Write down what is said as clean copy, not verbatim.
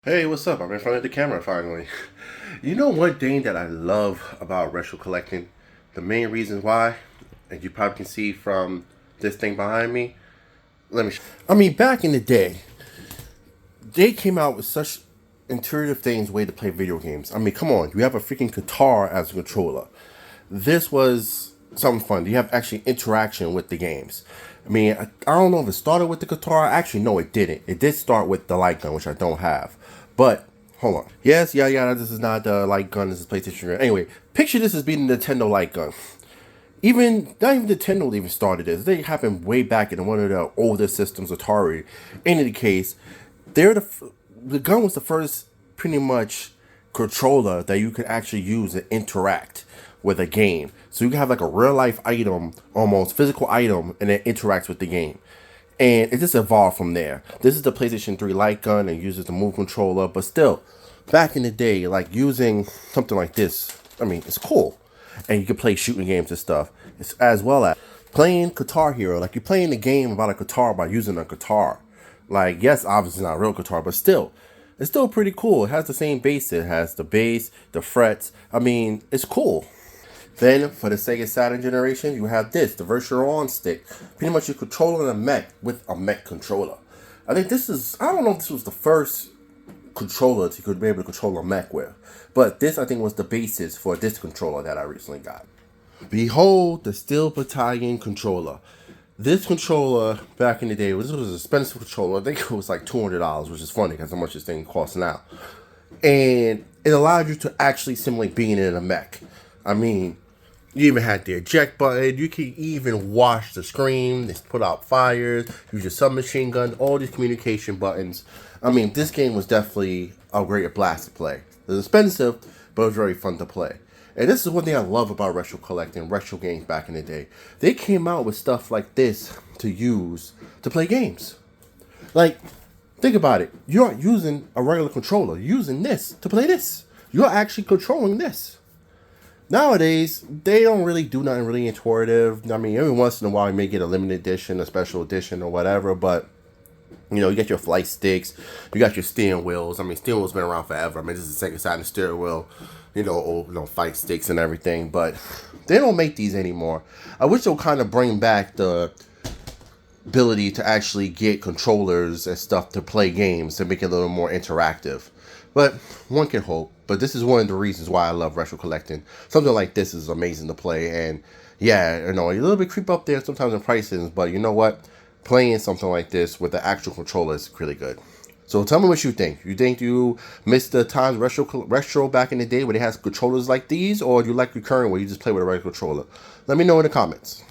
Hey, what's up? I'm in front of the camera finally. You know one thing that I love about retro collecting? The main reason why, and you probably can see from this thing behind me. I mean, back in the day, they came out with such intuitive things way to play video games. I mean, come on, you have a freaking guitar as a controller. This was something fun. You have actually interaction with the games. I mean, I don't know if it started with the guitar. Actually, no, it didn't. It did start with the light gun, which I don't have. But hold on. Yes, yeah. This is not the light gun. This is PlayStation gun. Anyway, picture this as being the Nintendo light gun. Even not even Nintendo even started this. They happened way back in one of the older systems, Atari. In any case, they're the gun was the first pretty much controller that you could actually use and interact with a game. So you can have like a real life item, almost physical item, and it interacts with the game. And it just evolved from there. This is the PlayStation 3 light gun and uses the move controller, but still, back in the day, like using something like this, I mean, it's cool. And you can play shooting games and stuff. It's as well as playing Guitar Hero. Like you're playing a game about a guitar by using a guitar. Like, yes, obviously not a real guitar, but still, it's still pretty cool. It has the same bass. It has the bass, the frets. I mean, it's cool. Then, for the Sega Saturn generation, you have this, the Virtual On Stick. Pretty much you're controlling a mech with a mech controller. I think this is, I don't know if this was the first controller that you could be able to control a mech with. But this, I think, was the basis for this controller that I recently got. Behold the Steel Battalion controller. This controller, back in the day, this was an expensive controller. I think it was like $200, which is funny because how much this thing costs now. And it allowed you to actually simulate being in a mech. I mean, you even had the eject button. You could even wash the screen, put out fires, use your submachine gun, all these communication buttons. I mean, this game was definitely a great blast to play. It was expensive, but it was very fun to play. And this is one thing I love about retro collecting, retro games back in the day. They came out with stuff like this to use to play games. Like, think about it. You aren't using a regular controller. You're using this to play this. You're actually controlling this. Nowadays, they don't really do nothing really intuitive. I mean, every once in a while, you may get a limited edition, a special edition, or whatever, but you know, you get your flight sticks, you got your steering wheels. I mean, steering wheels been around forever. I mean, this is the second side of the steering wheel, fight sticks and everything, but they don't make these anymore. I wish they'll kind of bring back the ability to actually get controllers and stuff to play games to make it a little more interactive. But one can hope. But this is one of the reasons why I love retro collecting. Something like this is amazing to play. And yeah, you know, a little bit creep up there sometimes in prices. But you know what? Playing something like this with the actual controller is really good. So tell me what you think. You think you missed the times retro back in the day where they had controllers like these? Or do you like recurring where you just play with a regular controller? Let me know in the comments.